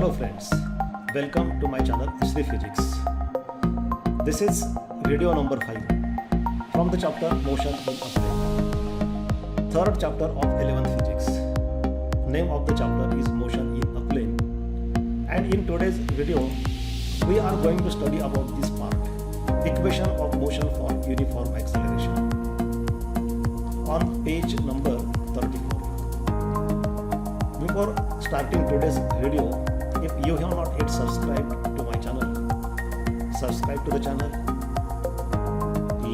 Hello friends, welcome to my channel Shri Physics. This is video number 5 from the chapter Motion in a Plane. Third chapter of 11th Physics. Name of the chapter is Motion in a Plane. And in today's video, we are going to study about this part, equation of motion for uniform acceleration. On page number 34. Before starting today's video, if you have not yet subscribed to my channel, subscribe to the channel,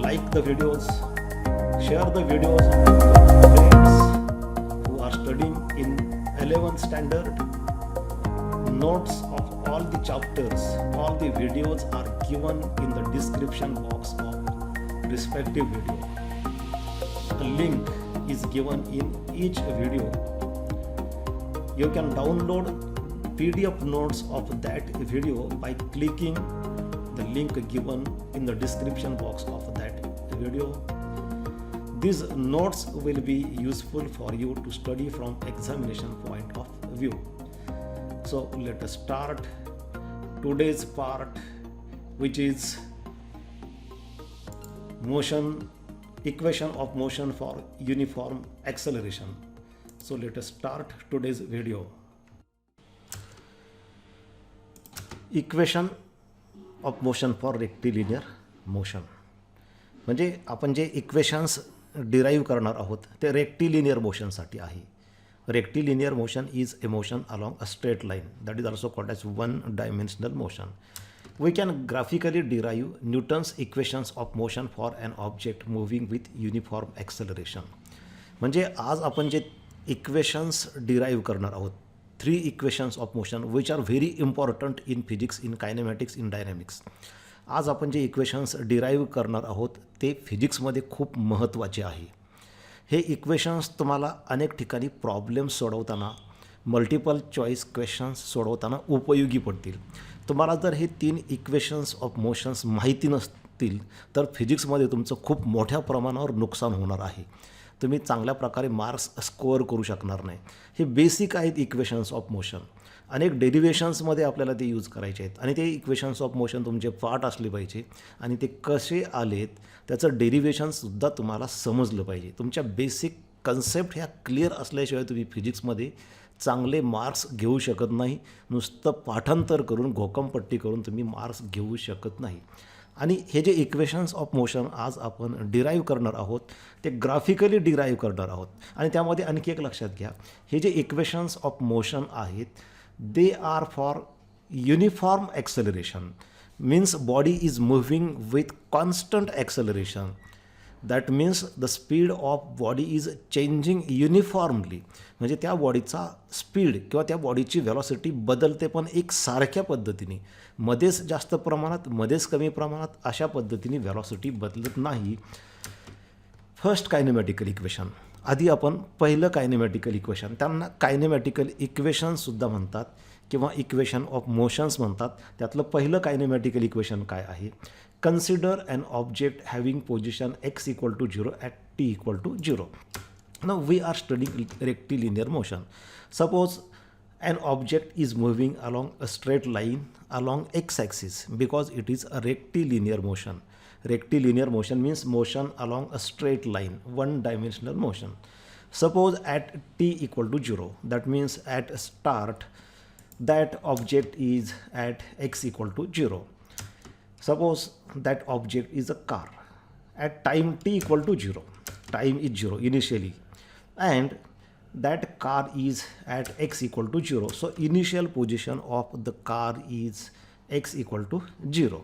like the videos, share the videos with your friends who are studying in 11th standard. Notes of all the chapters, all the videos are given in the description box of respective video. A link is given in each video. You can download PDF notes of that video by clicking the link given in the description box of that video. These notes will be useful for you to study from examination point of view. So let us start today's part, which is equation of motion for uniform acceleration. So let us start today's video. Equation of motion for rectilinear motion. म्हणजे आपण जे equations derive करणार आहोत ते rectilinear मोशनसाठी आहे. Rectilinear motion is a motion along a straight line, that is also called as one-dimensional motion. We can graphically derive Newton's equations of motion for an object moving with uniform acceleration. म्हणजे आज आपण जे equations derive करणार आहोत, 3 equations of motion which are very important in physics, in kinematics, in dynamics. आज आपण जे equations derive करणार आहोत ते फिजिक्समध्ये खूप महत्त्वाचे आहे. हे इक्वेशन्स तुम्हाला अनेक ठिकाणी प्रॉब्लेम्स सोडवताना, मल्टिपल चॉईस क्वेश्चन्स सोडवताना उपयोगी पडतील. तुम्हाला जर हे 3 इक्वेशन्स ऑफ मोशन्स माहिती नसतील तर फिजिक्समध्ये तुमचं खूप मोठ्या प्रमाणावर नुकसान होणार आहे. तुम्ही चांगल्या प्रकारे मार्क्स स्कोअर करू शकणार नाही. हे बेसिक आहेत इक्वेशन्स ऑफ मोशन. अनेक डेरिवेशन्समध्ये आपल्याला ते यूज करायचे आहेत आणि ते इक्वेशन्स ऑफ मोशन तुमचे पार्ट असले पाहिजे आणि ते कसे आलेत त्याचं डेरिवेशनसुद्धा तुम्हाला समजलं पाहिजे. तुमच्या बेसिक कन्सेप्ट ह्या क्लिअर असल्याशिवाय तुम्ही फिजिक्समध्ये चांगले मार्क्स घेऊ शकत नाही. नुसतं पाठांतर करून घोकमपट्टी करून तुम्ही मार्क्स घेऊ शकत नाही. आणि हे जे इक्वेशन्स ऑफ मोशन आज आपण डिराईव्ह करणार आहोत ते ग्राफिकली डिराईव्ह करणार आहोत. आणि त्यामध्ये आणखी एक लक्षात घ्या, हे जे इक्वेशन्स ऑफ मोशन आहेत they are for uniform acceleration, means body is moving with constant acceleration. That means the speed of body is changing uniformly. म्हणजे त्या बॉडीचा स्पीड किंवा त्या बॉडीची व्हेलॉसिटी बदलते पण एक सारख्या पद्धतीने, मध्येच जास्त प्रमाणात मध्येच कमी प्रमाणात अशा पद्धतीने व्हेलॉसिटी बदलत नाही. First kinematical equation. आधी आपण पहिलं कायनेमॅटिकल इक्वेशन, त्यांना कायनेमॅटिकल इक्वेशनसुद्धा म्हणतात किंवा इक्वेशन ऑफ मोशन्स म्हणतात. त्यातलं पहिलं कायनेमॅटिकल इक्वेशन काय आहे? Consider an object having position x = 0 at t = 0. Now we are studying rectilinear motion. Suppose an object is moving along a straight line along x-axis because it is a rectilinear motion. Rectilinear motion means motion along a straight line, one-dimensional motion. Suppose at t = 0, that means at start that object is at x = 0. Suppose that object is a car. At time t = 0, time is 0 initially, and that car is at x = 0. So initial position of the car is x = 0.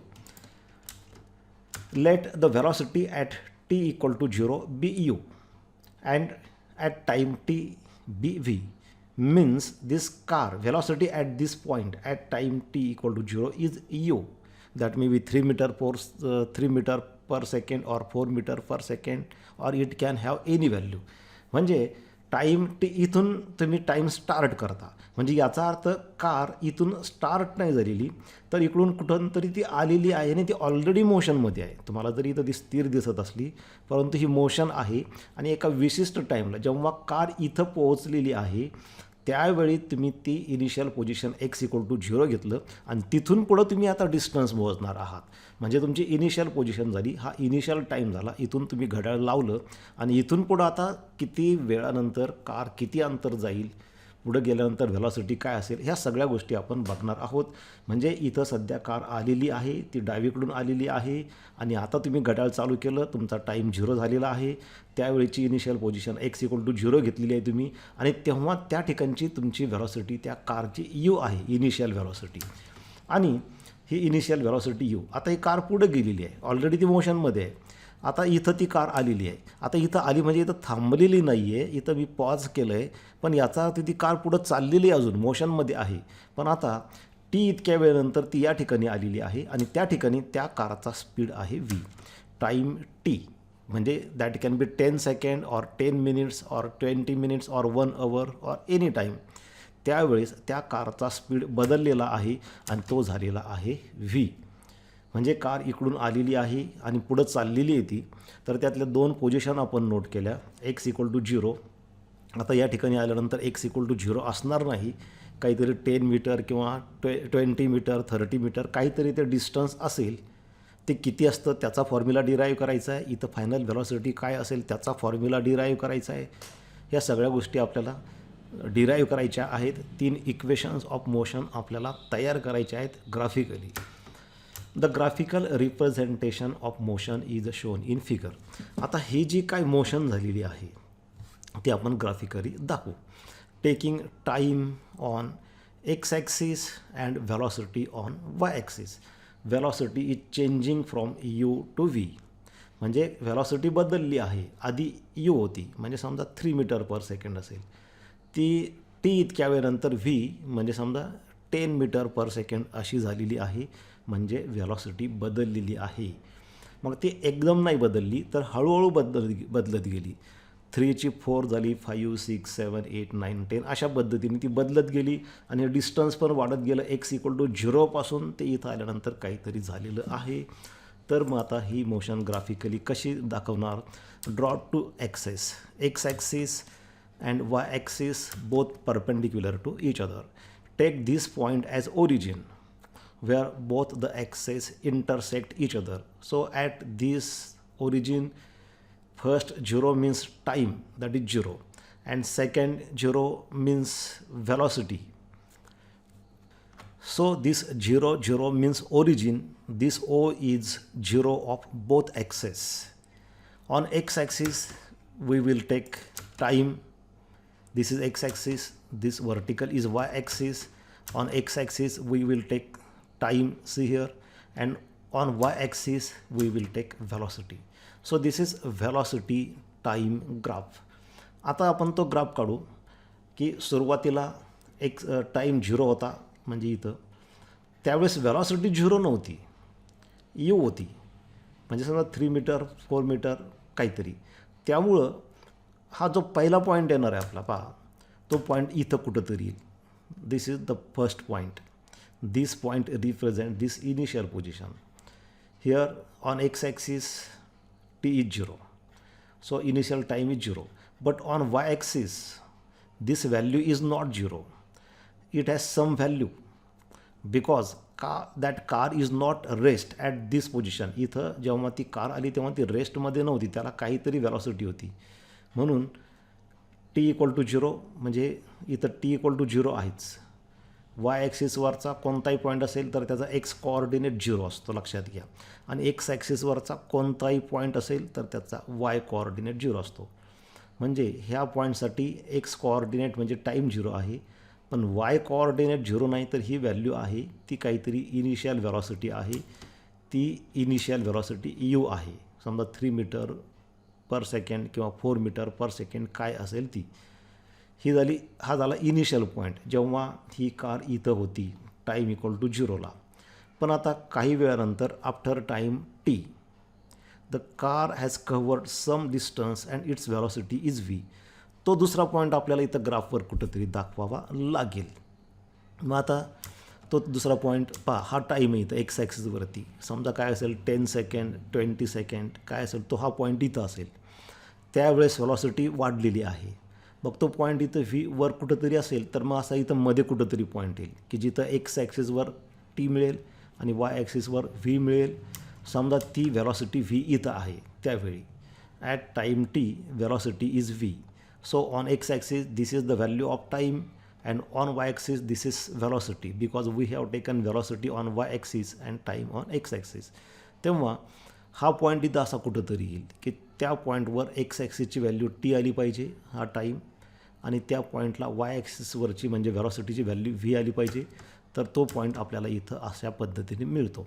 Let the velocity at t = 0 be u and at time t be v. Means this car velocity at this point at time t = 0 is u. That may be 3 meter per second or 4 meter per second, or it can have any value. म्हणजे time T इथून तुम्ही time start करता, म्हणजे याचा अर्थ car इथून start नाही झालेली तर इकडून कुठून तरी ती आलेली आहे आणि ती ऑलरेडी मोशनमध्ये आहे. तुम्हाला जरी इथं स्थिर दिसत असली परंतु ही मोशन आहे आणि एका विशिष्ट टाईमला जेव्हा कार इथं पोहोचलेली आहे त्यावेळी तुम्ही ती इनिशियल पोझिशन x=0 घेतलं आणि तिथून पुढं तुम्ही आता डिस्टन्स मोजणार आहात. म्हणजे तुमची इनिशियल पोझिशन झाली, हा इनिशियल टाईम झाला, इथून तुम्ही घड्याळ लावलं आणि इथून पुढं आता किती वेळानंतर कार किती अंतर जाईल, पुढं गेल्यानंतर व्हेलॉसिटी काय असेल, ह्या सगळ्या गोष्टी आपण बघणार आहोत. म्हणजे इथं सध्या कार आलेली आहे, ती डावीकडून आलेली आहे आणि आता तुम्ही घड्याळ चालू केलं, तुमचा टाईम 0 झालेला आहे. त्यावेळीची इनिशियल पोझिशन x=0 घेतलेली आहे तुम्ही आणि तेव्हा त्या ठिकाणची तुमची व्हेलॉसिटी त्या कारची u आहे, इनिशियल व्हेलॉसिटी. आणि ही इनिशियल व्हेलॉसिटी u, आता ही कार पुढं गेलेली आहे, ऑलरेडी ती मोशनमध्ये आहे. आता इथं ती कार आलेली आहे. आता इथं आली म्हणजे इथं थांबलेली नाही आहे, इथं मी पॉज केलं आहे, पण याचा अर्थ ती कार पुढं चाललेली अजून मोशनमध्ये आहे. पण आता टी इतक्या वेळेनंतर ती या ठिकाणी आलेली आहे आणि त्या ठिकाणी त्या कारचा स्पीड आहे v, टाईम टी. म्हणजे that can be 10 second or 10 minutes or 20 minutes or 1 hour or any time. त्यावेळेस त्या कारचा स्पीड बदललेला आहे आणि तो झालेला आहे v. म्हणजे कार इकडून आलेली आहे आणि पुढं चाललेली आहे ती. तर त्यातल्या 2 पोझिशन आपण नोट केल्या, x=0. आता या ठिकाणी आल्यानंतर x=0 असणार नाही, काहीतरी 10 मीटर किंवा 20 मीटर 30 मीटर काहीतरी ते डिस्टन्स असेल. ते किती असतं त्याचा फॉर्म्युला डिराईव्ह करायचा आहे, इथं फायनल व्हेलॉसिटी काय असेल त्याचा फॉर्म्युला डिराईव्ह करायचा आहे. ह्या सगळ्या गोष्टी आपल्याला डिराईव्ह करायच्या आहेत. 3 इक्वेशन्स ऑफ मोशन आपल्याला तयार करायच्या आहेत graphically. The graphical representation of motion is shown in figure. आता ही जी काय मोशन झालेली आहे ती आपण ग्राफिकली दाखवू. Taking time on x axis and velocity on y axis. Velocity is changing from u to v. म्हणजे व्हेलॉसिटी बदलली आहे, आधी u होती, म्हणजे समजा 3 मीटर पर सेकंड असेल, ती t इतक्या वेळेनंतर v म्हणजे समजा 10 मीटर पर सेकंड अशी झालेली आहे. म्हणजे व्हेलॉसिटी बदललेली आहे. मग ती एकदम नाही बदलली तर हळूहळू बदलत गेली. 3ची 4 झाली, 5, 6, 7, 8, 9, 10 अशा पद्धतीने ती बदलत गेली आणि डिस्टन्स पण वाढत गेलं. x=0 पासून ते इथं आल्यानंतर काहीतरी झालेलं आहे. तर मग आता ही मोशन ग्राफिकली कशी दाखवणार. Draw two axes, x axis and y axis both perpendicular to each other. Take this point as origin where both the axes intersect each other. So at this origin, first 0 means time, that is 0, and second 0 means velocity. So this 0 0 means origin. This O is 0 of both axes. On x axis we will take time. This is x axis, this vertical is y axis. On x axis we will take time, see here, and on y axis we will take velocity. So this is velocity time graph. आता आपण तो graph काढू की सुरुवातीला एक time 0 होता, म्हणजे इथं त्यावेळेस व्हेलॉसिटी 0 नव्हती, u होती, म्हणजे समजा 3 मीटर 4 मीटर काहीतरी. त्यामुळं हा जो पहिला पॉईंट येणार आहे आपला, पहा तो पॉईंट इथं कुठंतरी येईल. This is the first point. This point represents this initial position. Here on x axis t is 0, so initial time is 0. But on y axis this value is not 0, it has some value because that car is not rest at this position. इथं जेव्हा ती car आली तेव्हा ती रेस्टमध्ये नव्हती, त्याला काहीतरी velocity होती. म्हणून t=0 म्हणजे इथं t=0 आहेच. वाय ॲक्सिसवरचा कोणताही पॉईंट असेल तर त्याचा एक्स कोऑर्डिनेट 0 असतो, लक्षात घ्या. आणि एक्स ॲक्सिसवरचा कोणताही पॉईंट असेल तर त्याचा वाय कोऑर्डिनेट 0 असतो. म्हणजे ह्या पॉईंटसाठी एक्स कोऑर्डिनेट म्हणजे टाईम 0 आहे, पण वाय कोऑर्डिनेट 0 नाही, तर ही व्हॅल्यू आहे ती काहीतरी इनिशियल व्हेलॉसिटी आहे. ती इनिशियल व्हेलॉसिटी u आहे. समजा 3 मीटर पर सेकंड किंवा 4 मीटर पर सेकंड काय असेल ती. ही झाली, हा झाला इनिशियल पॉईंट जेव्हा ही कार इथं होती टाईम=0ला. पण आता काही वेळानंतर after time t the car has covered some distance and its velocity is v. तो दुसरा पॉईंट आपल्याला इथं ग्राफवर कुठंतरी दाखवावा लागेल. मग आता तो दुसरा पॉईंट पहा, हा टाईम आहे इथं एक्स ॲक्सिसवरती, समजा काय असेल 10 सेकंड 20 सेकंड काय असेल, तो हा पॉईंट इथं असेल. त्यावेळेस व्हेलॉसिटी वाढलेली आहे. मग तो पॉईंट इथं व्ही वर कुठंतरी असेल तर मग असा इथं मध्ये कुठंतरी पॉईंट येईल की जिथं एक्स ॲक्सिसवर टी मिळेल आणि वाय ॲक्सिसवर व्ही मिळेल. समजा ती व्हेलॉसिटी व्ही इथं आहे त्यावेळी. At time T velocity is V. So on x axis this is the value of time and on y-axis this is velocity because we have taken velocity on y-axis and time on x-axis. तेव्हा हा point इथं असा कुठंतरी येईल की त्या पॉईंटवर x ॲक्सिसची value T आली पाहिजे, हा टाईम, आणि त्या पॉईंटला वाय ॲक्सिसवरची म्हणजे व्हेलॉसिटीची व्हॅल्यू व्ही आली पाहिजे. तर तो पॉईंट आपल्याला इथं अशा पद्धतीने मिळतो.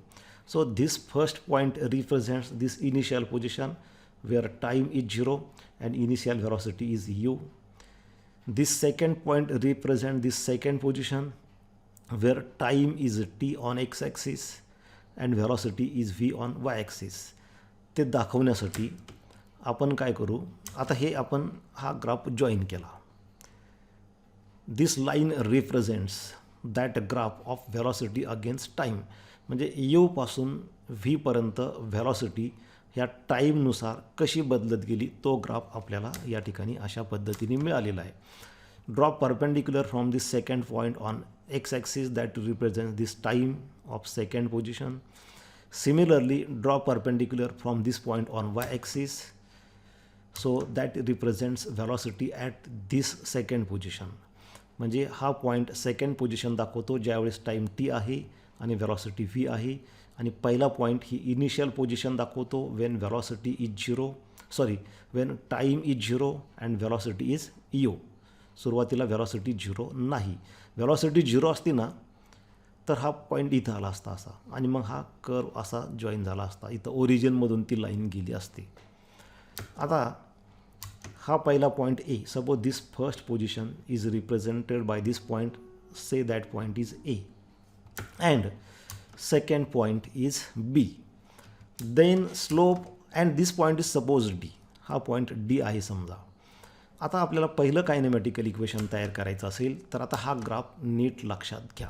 So this first point represents this initial position where time is 0 and initial velocity is u. This second point represents this second position where time is t on x-axis and velocity is v on y-axis. ते दाखवण्यासाठी आपण काय करू, आता हे आपण हा graph join केला. This line represents that graph of velocity against time. म्हणजे यू पासून व्हीपर्यंत व्हेलॉसिटी ह्या टाईमनुसार कशी बदलत गेली तो ग्राफ आपल्याला या ठिकाणी अशा पद्धतीने मिळालेला आहे. Draw perpendicular from this second point on x axis that represents this time of second position. Similarly draw perpendicular from this point on y axis so that represents velocity at this second position. म्हणजे हा point second position दाखवतो ज्यावेळेस time T आहे आणि velocity V आहे. आणि पहिला point ही initial position दाखवतो Wien velocity is 0, Wien time is 0 and velocity is you. सुरुवातीला व्हेलॉसिटी 0 नाही. व्हेलॉसिटी 0 असती ना तर हा पॉईंट इथं आला असता असा, आणि मग हा कर्व असा जॉईन झाला असता. इथं ओरिजिनमधून ती लाईन गेली असती. आता हा पहिला point A. Suppose this first position is represented by this point. Say that point is A and second point is B. Then slope and this point is suppose D. हा पॉईंट D आहे समजा. आता आपल्याला पहिलं कायनेमॅटिकल equation तयार करायचं असेल तर आता हा ग्राफ नीट लक्षात घ्या.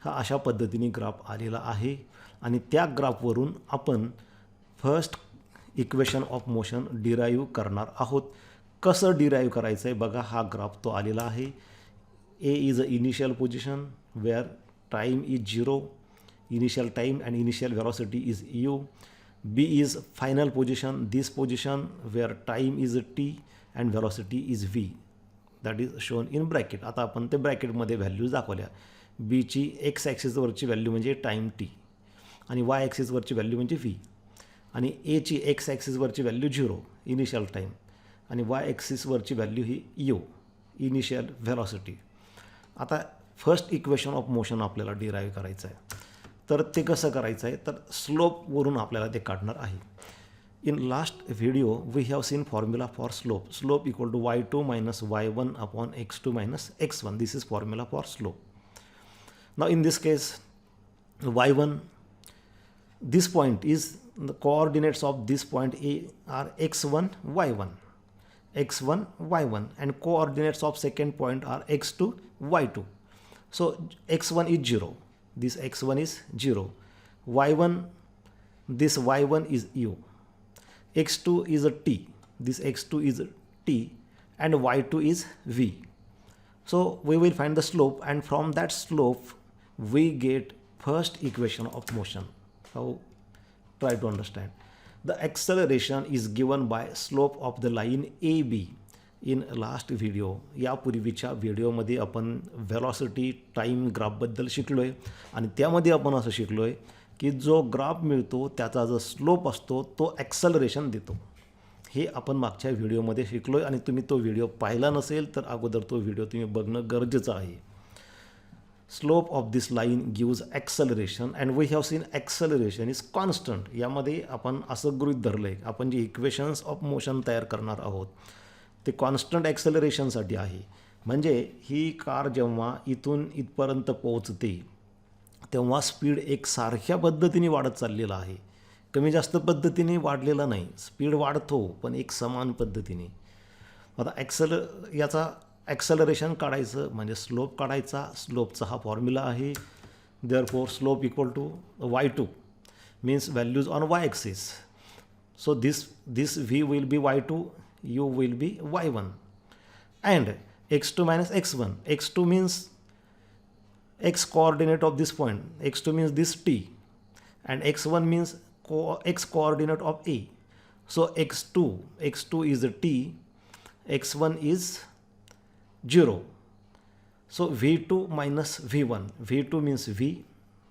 हा अशा पद्धतीने ग्राफ आलेला आहे आणि त्या ग्राफवरून आपण first equation of motion derive करणार आहोत. कसं डिराईव्ह करायचं आहे बघा. हा ग्राफ तो आलेला आहे. A is a initial position where time is 0, initial time and initial velocity is u. B is final position, this position where time is t and velocity is v, that is shown in bracket. आता आपण ते ब्रॅकेटमध्ये values दाखवल्या. B ची X ॲक्सिसवरची value म्हणजे time T आणि Y ॲक्सिसवरची व्हॅल्यू म्हणजे व्ही, आणि ए ची एक्स ॲक्सिसवरची व्हॅल्यू 0 इनिशियल टाईम आणि वाय ॲक्सिसवरची व्हॅल्यू ही यू इनिशियल व्हेलॉसिटी. आता फर्स्ट इक्वेशन ऑफ मोशन आपल्याला डिराईव्ह करायचं आहे. तर ते कसं करायचं आहे तर स्लोपवरून आपल्याला ते काढणार आहे. In last video we have seen formula for slope. Slope equal to y2 minus y1 upon x2 minus x1. This is formula for slope. Now in this case y1, this point is the coordinates of this point A are x1 y1, x1 y1, and coordinates of second point are x2 y2. So x1 is 0. This x1 is 0. y1, this y1 is u. x2 is a t. This x2 is t and y2 is v. So we will find the slope, and from that slope we get first equation of motion. How? Try to understand. The acceleration is given by slope of the line AB. In last video यापूर्वीच्या व्हिडिओमध्ये आपण velocity time ग्राफबद्दल शिकलो आहे आणि त्यामध्ये आपण असं शिकलो आहे की जो ग्राफ मिळतो त्याचा जो स्लोप असतो तो ॲक्सलरेशन देतो. हे आपण मागच्या व्हिडिओमध्ये शिकलो आहे आणि तुम्ही तो व्हिडिओ पाहिला नसेल तर अगोदर तो व्हिडिओ तुम्ही बघणं गरजेचं आहे. Slope of this line gives acceleration and we have seen acceleration is constant. यामध्ये आपण असं गृहीत धरलं आहे आपण जे इक्वेशन्स ऑफ मोशन तयार करणार आहोत ते कॉन्स्टंट ॲक्सेलरेशनसाठी आहे. म्हणजे ही कार जेव्हा इथून इथपर्यंत पोहोचते तेव्हा स्पीड एक सारख्या पद्धतीने वाढत चाललेला आहे. कमी जास्त पद्धतीने वाढलेला नाही. स्पीड वाढतो पण एक समान पद्धतीने. आता याचा ॲक्सेलरेशन काढायचं म्हणजे स्लोप काढायचा. स्लोपचा हा फॉर्म्युला आहे. Therefore slope equal to y2 means values on y axis. So this v will be y2, u will be y1, and x2 minus x1. x2 means x coordinate of this point, x2 means this t, and x1 means x coordinate of a. So x2 is the t, x1 is 0. So v2 minus v1, v2 means v,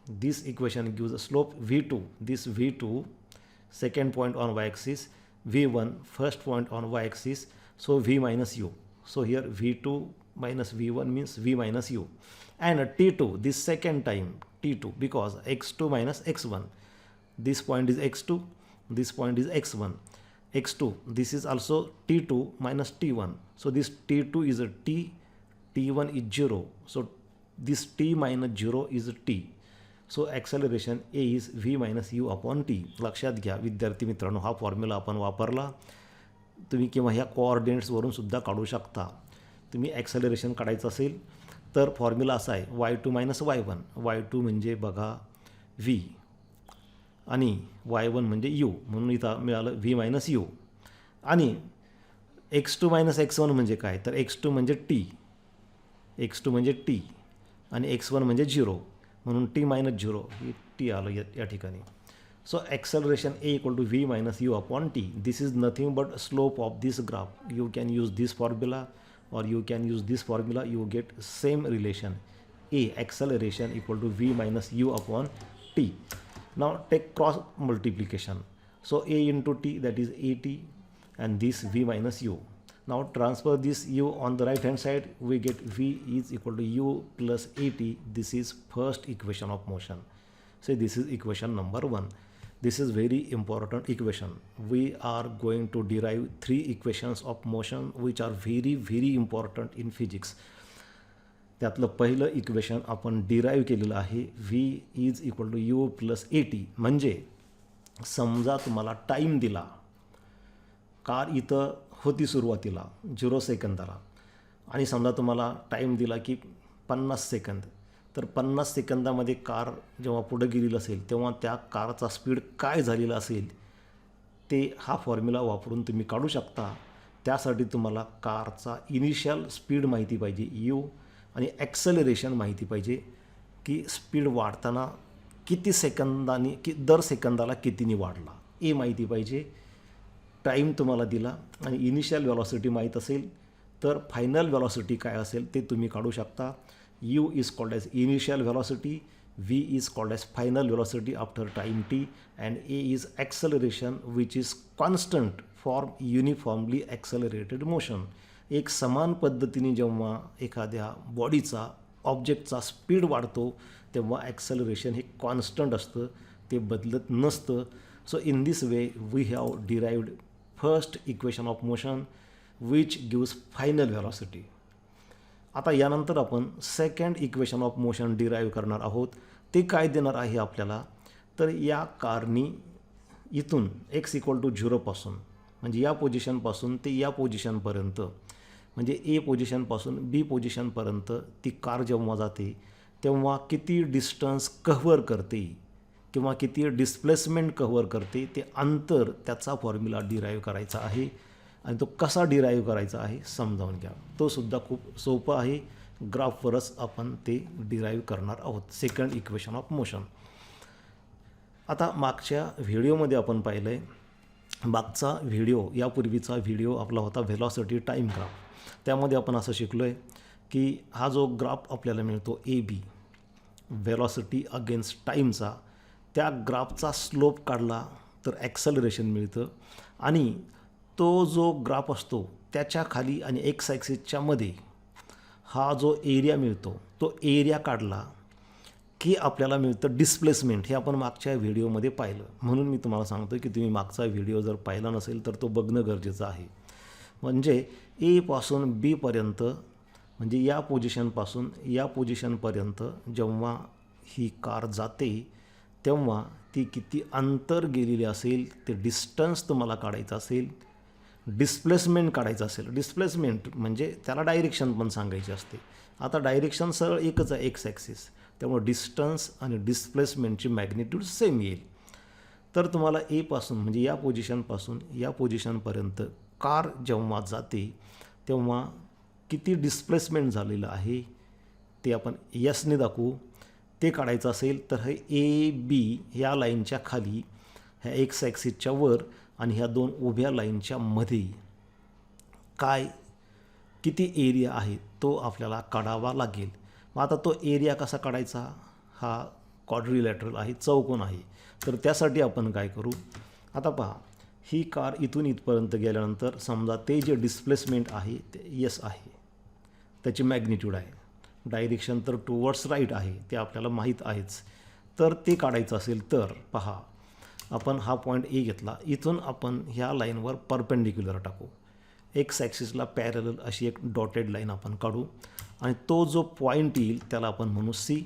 this equation gives a slope v2, this v2 second point on y-axis, v1 first point on y-axis, so v minus u. So here v2 minus v1 means v minus u, and t2 this second time t2, because x2 minus x1, this point is x2, this point is x1, x2 this is also t2 minus t1, so this t2 is a t, t1 is 0, so this t minus 0 is a t. So acceleration A is V minus you upon T. लक्षात घ्या विद्यार्थी मित्रांनो, हा formula आपण वापरला. तुम्ही किंवा ह्या कोऑर्डिनेट्सवरून सुद्धा काढू शकता. तुम्ही ॲक्सेलरेशन काढायचं असेल तर फॉर्म्युला असा आहे y2 मायनस y1. y2 म्हणजे बघा v आणि y1 म्हणजे u, म्हणून इथं मिळालं v मायनस यू. आणि x2 मायनस x1 म्हणजे काय, तर x2 म्हणजे t, x2 म्हणजे t आणि x1 म्हणजे 0, म्हणून t मायनस 0 ही t आलं या ठिकाणी. So acceleration a equal to v minus you upon t. This is nothing but slope of this graph. You can use this formula or you can use this formula, you get same relation, a acceleration equal to v minus u upon t. Now take cross multiplication, so a into t, that is at, and this v minus u. Now transfer this u on the right hand side, we get v is equal to u plus at. This is first equation of motion. So this is equation number 1. This is very important equation. We are going to derive 3 equations of motion which are very important in physics. त्यातलं पहिलं equation आपण derive केलेलं आहे, v is equal to you plus A t. म्हणजे समजा तुम्हाला time दिला, car इथं होती सुरुवातीला 0 सेकंदाला, आणि समजा तुम्हाला टाईम दिला की 50 सेकंद, तर 50 सेकंदामध्ये कार जेव्हा पुढे गेलेली असेल तेव्हा त्या कारचा स्पीड काय झालेला असेल ते हा फॉर्म्युला वापरून तुम्ही काढू शकता. त्यासाठी तुम्हाला कारचा इनिशियल स्पीड माहिती पाहिजे यू, आणि ॲक्सेलरेशन माहिती पाहिजे की स्पीड वाढताना किती सेकंदांनी, दर सेकंदाला कितीनी वाढला, ए माहिती पाहिजे. टाईम तुम्हाला दिला आणि इनिशियल व्हेलॉसिटी माहीत असेल तर फायनल व्हेलॉसिटी काय असेल ते तुम्ही काढू शकता. u is called as initial velocity, v is called as final velocity after time t, and a is acceleration which is constant for uniformly accelerated motion. एक समान पद्धतीने जेव्हा एखाद्या बॉडीचा, ऑब्जेक्टचा स्पीड वाढतो तेव्हा ॲक्सेलरेशन हे कॉन्स्टंट असतं, ते बदलत नसतं. So in this way we have derived first equation of motion which gives final velocity. आता यानंतर आपण second equation of motion derive करणार आहोत. ते काय देणार आहे आपल्याला, तर या कारनी इथून x इक्वल टू 0 पासून, म्हणजे या पोझिशनपासून ते या पोझिशनपर्यंत, म्हणजे ए पोझिशनपासून बी पोझिशनपर्यंत ती कार जेव्हा जाते तेव्हा किती डिस्टन्स कव्हर करते किंवा किती डिस्प्लेसमेंट कव्हर करते ते अंतर, त्याचा फॉर्म्युला डिराईव्ह करायचा आहे. आणि तो कसा डिराईव्ह करायचा आहे समजावून घ्या. तो सुद्धा खूप सोपं आहे. ग्राफवरच आपण ते डिराईव्ह करणार आहोत, सेकंड इक्वेशन ऑफ मोशन. आता मागच्या व्हिडिओमध्ये आपण पाहिलं आहे, मागचा व्हिडिओ, यापूर्वीचा व्हिडिओ आपला होता व्हेलॉसिटी टाईम ग्राफ. त्यामध्ये आपण असं शिकलो आहे की हा जो ग्राफ आपल्याला मिळतो ए बी, व्हेलॉसिटी अगेन्स्ट टाईमचा, त्या ग्राफचा स्लोप काढला तर ॲक्सेलरेशन मिळतं. आणि तो जो ग्राफ असतो त्याच्या खाली आणि एक्स ॲक्सिसच्या मध्ये हा जो एरिया मिळतो, तो एरिया काढला की आपल्याला मिळतं डिस्प्लेसमेंट. हे आपण मागच्या व्हिडिओमध्ये पाहिलं, म्हणून मी तुम्हाला सांगतो की तुम्ही मागचा व्हिडिओ जर पाहिला नसेल तर तो बघणं गरजेचं आहे. म्हणजे ए पासून बीपर्यंत, म्हणजे या पोझिशनपासून या पोझिशनपर्यंत जेव्हा ही कार जाते तेव्हा ती किती अंतर गेलेली असेल ते डिस्टन्स तुम्हाला काढायचं असेल. डिस्प्लेसमेंट काढायचं असेल, डिस्प्लेसमेंट म्हणजे त्याला डायरेक्शन पण सांगायची असते. आता डायरेक्शन सरळ एकच आहे, एक्स ॲक्सिस, त्यामुळे डिस्टन्स आणि डिस्प्लेसमेंटची मॅग्निट्यूड सेम येईल. तर तुम्हाला ए पासून, म्हणजे या पोझिशनपासून या पोझिशनपर्यंत कार जेव्हा जाते तेव्हा किती डिस्प्लेसमेंट झालेलं आहे ते आपण यसने दाखवू. ते काढायचं असेल तर हे ए बी ह्या लाईनच्या खाली, ह्या एक्स ॲक्सिसच्या वर आणि ह्या दोन उभ्या लाईनच्या मध्ये काय किती एरिया आहे तो आपल्याला काढावा लागेल. मग आता तो एरिया कसा काढायचा, हा क्वाड्रिलॅटरल आहे, चौकोन आहे. तर त्यासाठी आपण काय करू, आता पहा ही कार इथून इथपर्यंत गेल्यानंतर समजा ते जे डिस्प्लेसमेंट आहे ते यस आहे, त्याची मॅग्निट्यूड आहे, डायरेक्शन तर टुवर्ड्स राईट आहे ते आपल्याला माहीत आहेच. तर ते काढायचं असेल तर पहा आपण हा पॉईंट ए घेतला, इथून आपण ह्या लाईनवर परपेंडिक्युलर टाकू, एक्स ॲक्सिसला पॅरलल अशी एक डॉटेड लाईन आपण काढू आणि तो जो पॉईंट येईल त्याला आपण म्हणू सी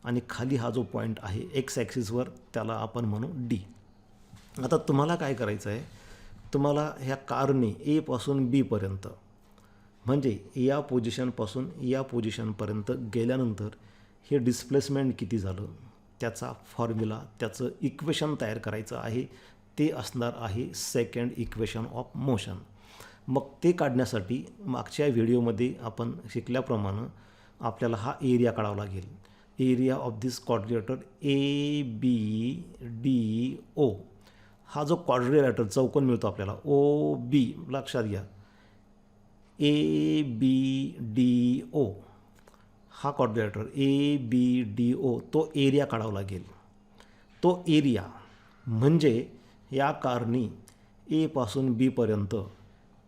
आणि खाली हा जो पॉईंट आहे एक्स ॲक्सिसवर त्याला आपण म्हणू डी. आता तुम्हाला काय करायचं आहे, तुम्हाला ह्या कारने एपासून बीपर्यंत म्हणजे या पोझिशनपासून या पोझिशनपर्यंत गेल्यानंतर हे डिस्प्लेसमेंट किती झालं त्याचा फॉर्म्युला, त्याचं इक्वेशन तयार करायचं आहे. ते असणार आहे सेकंड इक्वेशन ऑफ मोशन. मग ते काढण्यासाठी मागच्या व्हिडिओमध्ये आपण शिकल्याप्रमाणे आपल्याला हा एरिया काढावा लागेल. Area of this quadrilateral A B D O, हा जो क्वाड्रिलेटर चौकोन मिळतो आपल्याला ओ बी, लक्षात घ्या ए बी डी ओ, हा क्वाड्रिलेटर ए बी डी ओ, तो एरिया काढावा लागेल. तो एरिया म्हणजे या कारनी एपासून बीपर्यंत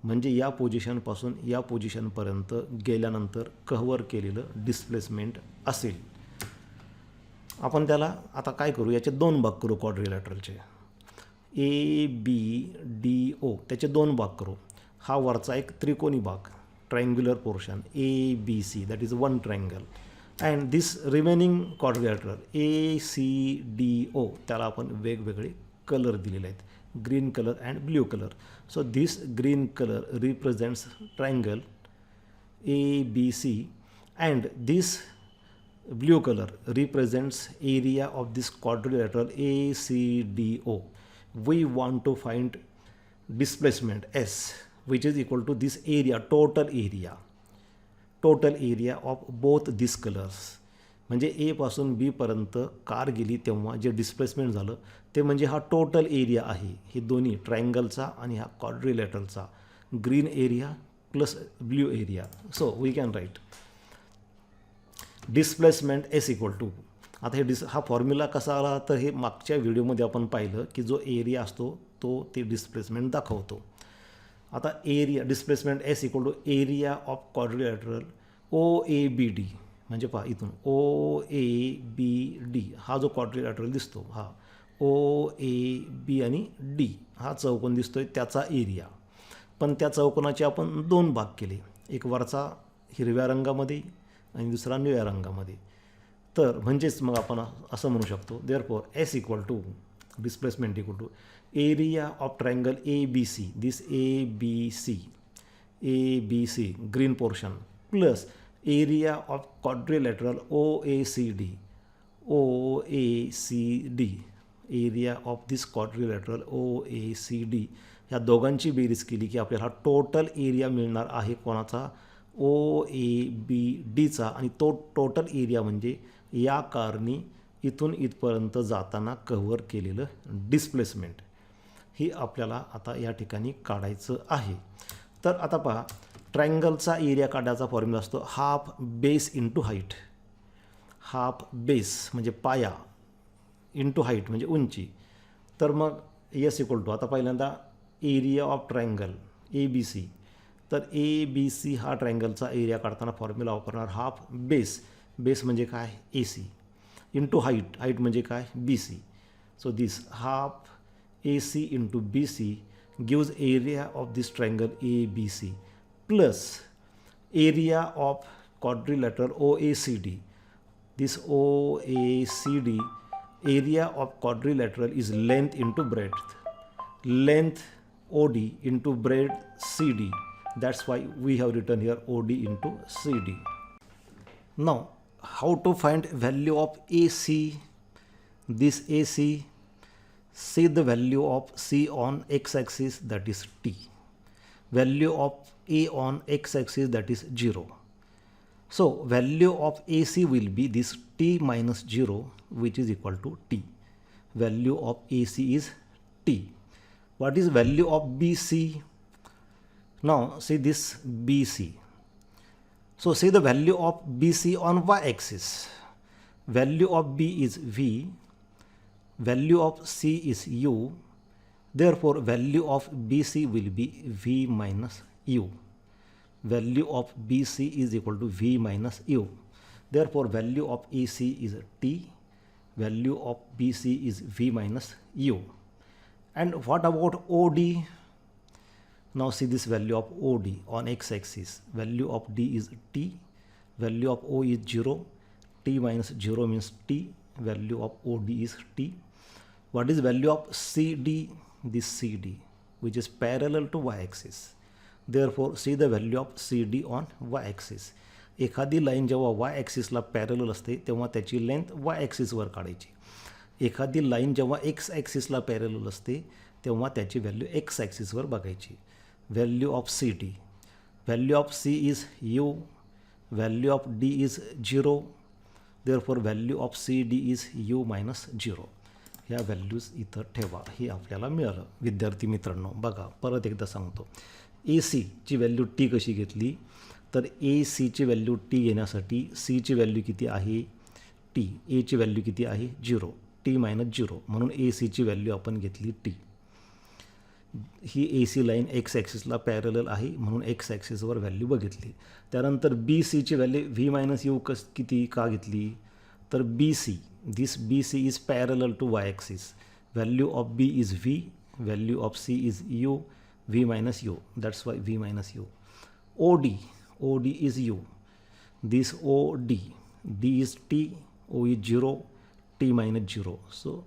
म्हणजे या पोझिशनपासून या पोझिशनपर्यंत गेल्यानंतर कव्हर केलेलं डिस्प्लेसमेंट असेल. आपण त्याला आता काय करू, याचे दोन भाग करू क्वाड्रिलॅटरलचे, ए बी डी ओ त्याचे दोन भाग करू. हा वरचा एक त्रिकोणी भाग triangular portion A B C, that is one triangle, and this remaining quadrilateral A C D O त्याला आपण वेगवेगळे कलर दिलेले आहेत, green color and blue color. So this green color represents triangle ABC and this blue color represents area of this quadrilateral ACDO. We want to find displacement S which is equal to this area, total area of both these colors. म्हणजे एपासून बीपर्यंत car गेली तेव्हा जे displacement झालं ते म्हणजे हा total area आहे, हे दोन्ही ट्रायंगलचा आणि हा क्वाड्रिलॅटरलचा, green area plus blue area. So we can write displacement S equal to, आता हे हा फॉर्म्युला कसा आला तर हे मागच्या व्हिडिओमध्ये आपण पाहिलं की जो एरिया असतो तो ते डिस्प्लेसमेंट दाखवतो. आता area displacement S equal to area of quadrilateral O A B D, म्हणजे पहा इथून ओ ए बी डी हा जो क्वाड्रिलॅटरल दिसतो, हा ओ ए बी आणि डी हा चौकोन दिसतोय त्याचा एरिया. पण त्या चौकोनाचे आपण दोन भाग केले, एक वरचा हिरव्या रंगामध्ये आणि दुसरा निळ्या रंगामध्ये. तर म्हणजेच मग आपण असं म्हणू शकतो therefore s equal to displacement equal to area of triangle A B C, this A B C green portion plus area of quadrilateral OACD, area of this quadrilateral OACD, ह्या दोघांची बेरीज केली की आपल्याला टोटल एरिया मिळणार आहे कोणाचा, OABDचा. आणि तो टोटल एरिया म्हणजे या कारनी इथून इथपर्यंत जाताना कव्हर केलेलं डिस्प्लेसमेंट, ही आपल्याला आता या ठिकाणी काढायचं आहे. तर आता पहा ट्रायंगलचा एरिया काढायचा फॉर्म्युला असतो half base into height. Half base म्हणजे पाया इंटू हाईट म्हणजे उंची. तर मग एस इक्वल टू आता पहिल्यांदा area of triangle A B C, तर ए बी सी हा ट्रायंगलचा एरिया काढताना फॉर्म्युला वापरणार हाफ बेस, बेस म्हणजे काय A C, into height, height म्हणजे काय B C. So this half A C into B C gives area of this triangle A B C plus area of quadrilateral OACD. This OACD area of quadrilateral is length into breadth, length OD into breadth CD. That's why we have written here OD into CD. Now how to find value of AC? This AC, see the value of C on x axis, that is T. Value of A on x-axis, that is 0. So value of AC will be this t minus 0, which is equal to t. Value of AC is t. What is value of BC? Now see this BC. So see the value of BC on y-axis. Value of B is V. Value of C is U. Therefore value of BC will be V minus U. Value of BC is equal to V minus U. Therefore value of AC is T. Value of BC is V minus U. And what about OD? Now see this value of OD on x-axis. Value of D is T. Value of O is 0. T minus 0 means T. Value of OD is T. What is value of CD? This CD, which is parallel to y-axis. Therefore see the value of CD on y-axis. एखादी line जेव्हा y-axisला parallel असते तेव्हा त्याची length y-axisवर काढायची. एखादी line जेव्हा x-axisला parallel असते तेव्हा त्याची व्हॅल्यू x-axisवर बघायची. Value of CD. Value of C is U. Value of D is 0. Therefore value of CD is U minus 0. ह्या व्हॅल्यूज इथं ठेवा. हे आपल्याला मिळालं. विद्यार्थी मित्रांनो बघा परत एकदा सांगतो. ACची व्हॅल्यू टी कशी घेतली तर ACची व्हॅल्यू टी घेण्यासाठी Cची व्हॅल्यू किती आहे टी. Aची व्हॅल्यू किती आहे 0. टी मायनस 0 म्हणून ACची व्हॅल्यू आपण घेतली टी. ही AC लाईन एक्स ॲक्सिसला पॅरलल आहे म्हणून एक्स ॲक्सिसवर व्हॅल्यू बघितली. त्यानंतर BCची व्हॅल्यू V मायनस यू किती का घेतली तर BC, this BC is parallel to y-axis. Value of B is V. Value of C is U. V minus U. That's why V minus U. OD. OD is U. This OD. D is T. O is 0. T minus 0. So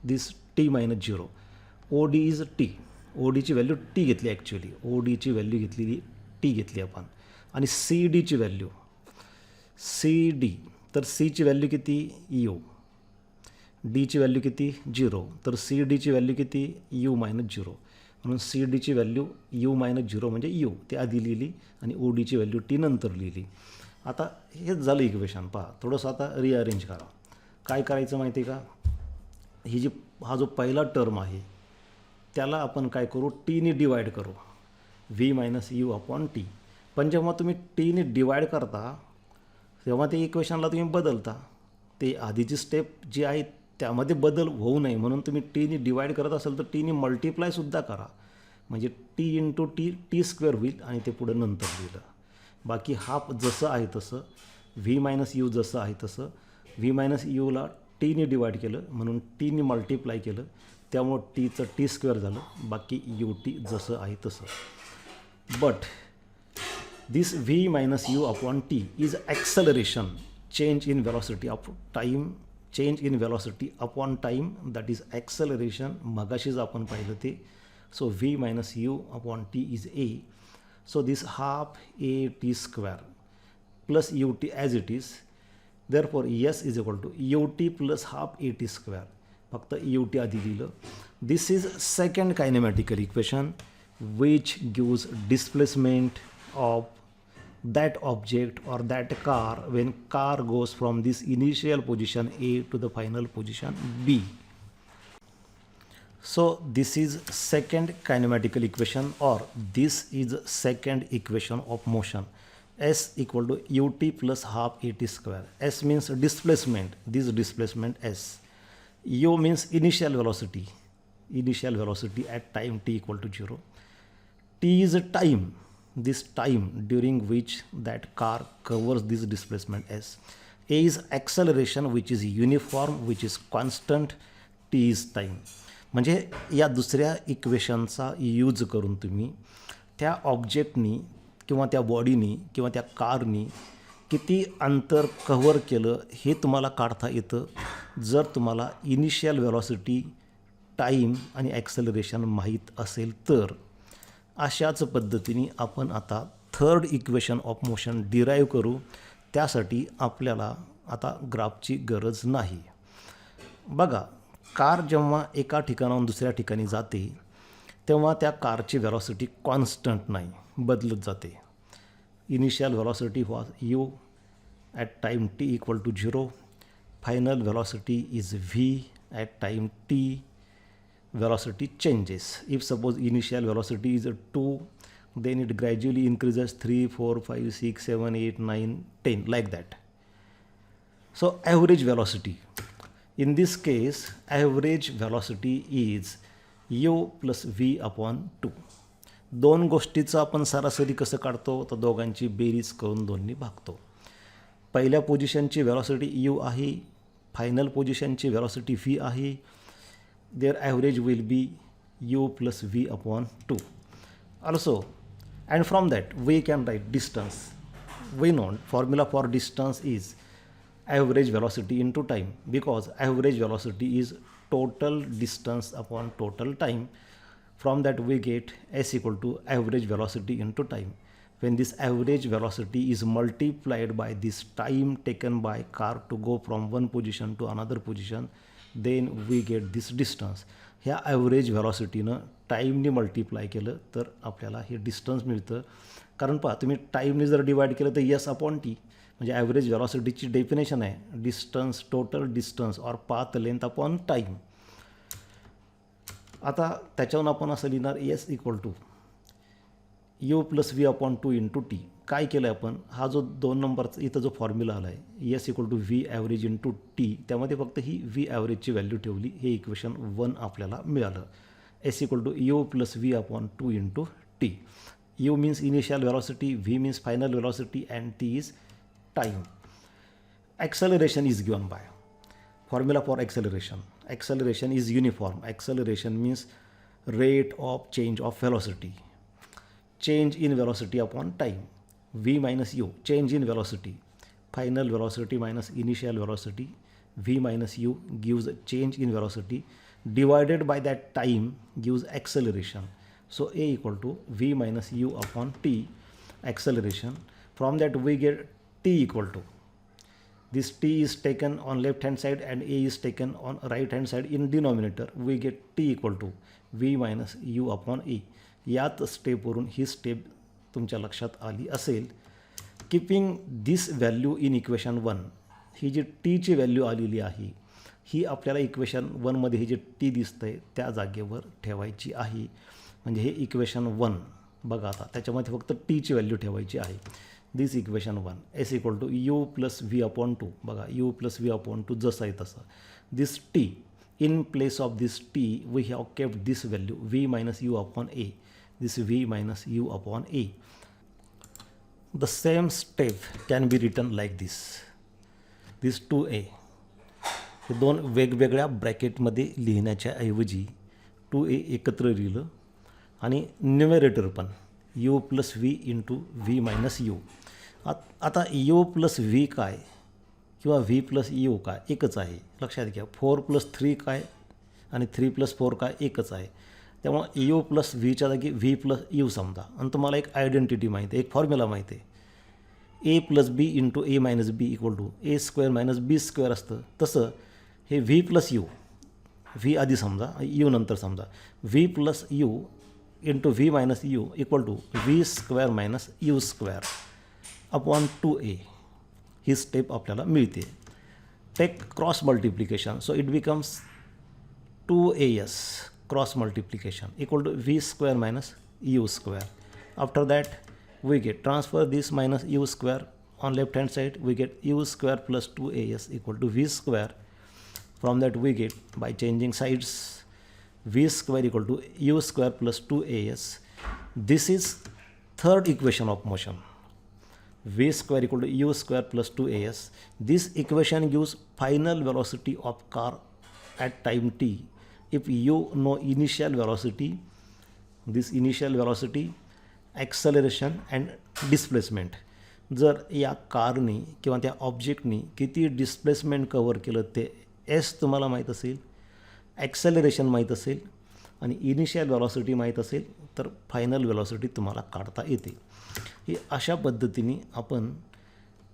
this T minus 0. OD is T. OD ची value T घेतली actually. OD ची value घेतलेली T घेतली आपण. आणि CD ची value CD तर C ची व्हॅल्यू किती U. D ची व्हॅल्यू किती 0. तर CD ची व्हॅल्यू किती U मायनस 0. म्हणून CD ची व्हॅल्यू U मायनस 0 म्हणजे U ते आधी लिहिली आणि OD ची व्हॅल्यू T नंतर लिहिली. आता हेच झालं इक्वेशन. पहा थोडंसं आता रिअरेंज करा. काय करायचं माहिती आहे का. ही जी हा जो पहिला टर्म आहे त्याला आपण काय करू टीने डिवाईड करू. V minus U upon T. पण जेव्हा तुम्ही टीने डिवाईड करता तेव्हा ते इक्वेशनला तुम्ही बदलता. ते आधीची स्टेप जी आहे त्यामध्ये बदल होऊ नये म्हणून तुम्ही टीने डिवाईड करत असाल तर टीने मल्टिप्लायसुद्धा करा. म्हणजे T into T T square होईल आणि ते पुढं नंतर लिहिलं. बाकी हाफ जसं आहे तसं V मायनस यू जसं आहे तसं V मायनस यूला टीने डिवाईड केलं म्हणून टीने मल्टिप्लाय केलं त्यामुळं टीचं टी स्क्वेअर झालं. बाकी यू टी जसं आहे तसं. But this V minus U upon T is acceleration, change in velocity of time, change in velocity upon time, that is acceleration. मगाशीच आपण पाहिलं ते. So V minus U upon T is A. So this half A T square plus UT as it is. Therefore S is equal to UT plus half AT square. फक्त UT आधी लिहिलं. This is second kinematical equation which gives displacement of that object or that car when car goes from this initial position A to the final position B. So this is second kinematical equation or this is second equation of motion. S equal to ut plus half at square. S means displacement, this displacement S. U means initial velocity at time t equal to 0. T is a time, this time during which that car covers this displacement S. A is acceleration which is uniform, which is constant. T is time. म्हणजे या दुसऱ्या इक्वेशनचा use करून तुम्ही त्या ऑब्जेक्टनी किंवा त्या बॉडीनी किंवा त्या कारनी किती अंतर कव्हर केलं हे तुम्हाला काढता येतं जर तुम्हाला इनिशियल व्हेलॉसिटी, टाईम आणि ॲक्सेलरेशन माहीत असेल तर. अशाच पद्धतीने आपण आता third equation of motion derive करू. त्यासाठी आपल्याला आता ग्राफची गरज नाही. बघा कार जेव्हा एका ठिकाणाहून दुसऱ्या ठिकाणी जाते तेव्हा त्या कारची व्हेलॉसिटी कॉन्स्टंट नाही, बदलत जाते. Initial velocity was u at time t equal to 0. Final velocity is v at time t. velocity changes. If suppose initial velocity is 2, then it gradually increases 3, 4, 5, 6, 7, 8, 9, 10 like that. So average velocity. In this case, average velocity is u plus v upon 2. दोन गोष्टीचं आपण सरासरी कसं काढतो, तर दोघांची बेरीज करून दोन्ही भागतो. पहिल्या पोझिशनची व्हेलॉसिटी u आहे, फायनल पोझिशनची व्हेलॉसिटी v आहे. Their average will be u plus v upon 2. Also, and from that we can write distance. We know formula for distance is average velocity into time, because average velocity is total distance upon total time. From that we get s equal to average velocity into time. When this average velocity is multiplied by this time taken by car to go from one position to another position, then we get this distance. ह्या average व्हेलॉसिटीनं टाईमने multiply केलं तर आपल्याला हे distance मिळतं. कारण पहा, तुम्ही टाईमने जर डिवाईड केलं तर यस अपॉन टी, म्हणजे ॲव्हरेज व्हेलॉसिटीची डेफिनेशन आहे distance, total distance or path length upon time. आता त्याच्यावरून आपण असं लिहिणार s equal to you plus V upon 2 into t. काय केलं आहे आपण, हा जो 2 नंबरचा इथं जो फॉर्म्युला आला आहे s equal to v average into t, त्यामध्ये फक्त ही व्ही ॲव्हरेजची व्हॅल्यू ठेवली. हे इक्वेशन 1 आपल्याला मिळालं. S equal to you plus V upon 2 into t. U means initial velocity, v means final velocity and t is time. Acceleration is given by formula for acceleration. Acceleration is uniform. Acceleration means rate of change of velocity. Change in velocity upon time. V minus u, change in velocity. Final velocity minus initial velocity. V minus u gives change in velocity divided by that time gives acceleration. So A equal to V minus u upon t, acceleration. From that we get t equal to, this t is taken on left hand side and a is taken on right hand side in denominator. We get t equal to v minus u upon a. यात स्टेपवरून ही step तुमच्या लक्षात आली असेल. Keeping this value in equation 1, ही जी टीची value आलेली आहे ही आपल्याला equation 1मध्ये ही G T दिसतंय त्या जागेवर ठेवायची आहे. म्हणजे हे इक्वेशन 1 बघा, आता त्याच्यामध्ये फक्त टीची व्हॅल्यू ठेवायची आहे. This equation 1 S equal to you plus V upon 2. बघा, यू प्लस व्ही अपॉन 2 जसं आहे तसं. This T, in place of this T we have kept this value V minus you upon A. This V minus you upon A. The same step can be written like this. This 2a, हे दोन वेगवेगळ्या ब्रॅकेटमध्ये लिहिण्याच्या ऐवजी 2a एकत्र लिहिलं आणि numerator पण you plus V into v minus you. आता यू प्लस व्ही काय किंवा व्ही प्लस यू काय एकच आहे, लक्षात घ्या. 4 प्लस 3 काय आणि 3 प्लस 4 काय एकच आहे. त्यामुळं यू प्लस व्हीच्या जागी व्ही प्लस यू समजा. आणि तुम्हाला एक आयडेंटिटी माहिती आहे, एक फॉर्म्युला माहिती आहे, A plus B into A minus B equal to A square minus B square असतं. तसं हे व्ही प्लस यू, व्ही आधी समजा यू नंतर समजा, v plus u into v minus u equal to v square minus u square upon 2a. ही step आपल्याला मिळते. Take cross multiplication, so it becomes 2as cross multiplication equal to v square minus u square. After that we get transfer this minus u square on left hand side, we get u square plus 2as equal to v square. From that we get, by changing sides, v square equal to u square plus 2as. This is third equation of motion. V square equal to u square plus 2as. This equation gives final velocity of car at time t. If you know initial velocity, this initial velocity, acceleration and displacement, जर या कारनी किंवा त्या ऑब्जेक्टनी किती displacement cover केलं ते S तुम्हाला माहीत असेल, ॲक्सलरेशन माहीत असेल आणि इनिशियल व्हेलॉसिटी माहीत असेल तर फायनल व्हेलॉसिटी तुम्हाला काढता येते. ही अशा पद्धतीने आपण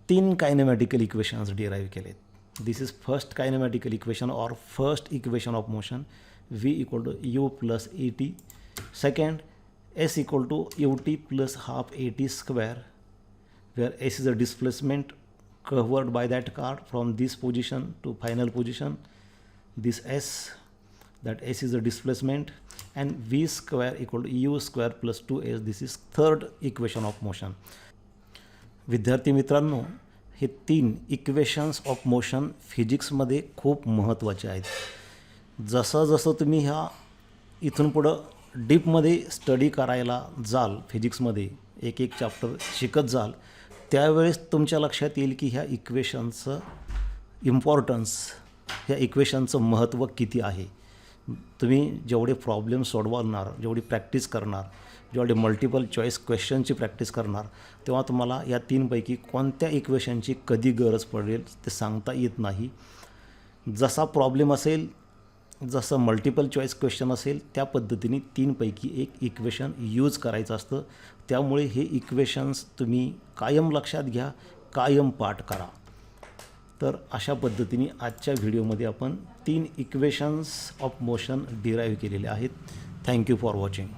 3 कायनेमॅटिकल इक्वेशन्स डिराईव्ह केलेत. This is first kinematical equation or first equation of motion, V equal to you plus A T. Second, s equal to ut plus half at square, where s is a displacement covered by that car from this position to final position. This s, that s is a displacement, and v square equal to u square plus 2s. This is third equation of motion. विद्यार्थी मित्रांनो, हे 3 equations of motion फिजिक्समध्ये खूप महत्त्वाचे आहेत. जसं जसं तुम्ही ह्या इथून पुढं डीपमध्ये स्टडी करायला जाल, फिजिक्समध्ये एक एक चॅप्टर शिकत जाल, त्यावेळेस तुमच्या लक्षात येईल की ह्या इक्वेशनचं इम्पॉर्टन्स, ह्या इक्वेशनचं महत्त्व किती आहे. तुम्ही जेवढे प्रॉब्लेम सोडवणार, जेवढी प्रॅक्टिस करणार, जेवढे मल्टिपल चॉईस क्वेश्चनची प्रॅक्टिस करणार, तेव्हा तुम्हाला या 3पैकी कोणत्या इक्वेशनची कधी गरज पडेल ते सांगता येत नाही. जसा प्रॉब्लेम असेल, जसं मल्टिपल चॉईस क्वेश्चन असेल, त्या पद्धतीने 3पैकी एक इक्वेशन यूज करायचं असतं. त्यामुळे हे इक्वेशन्स तुम्ही कायम लक्षात घ्या, कायम पाठ करा. तर अशा पद्धतीने आजच्या व्हिडिओमध्ये आपण 3 इक्वेशन्स ऑफ मोशन डिराईव्ह केलेले आहेत. Thank you for watching.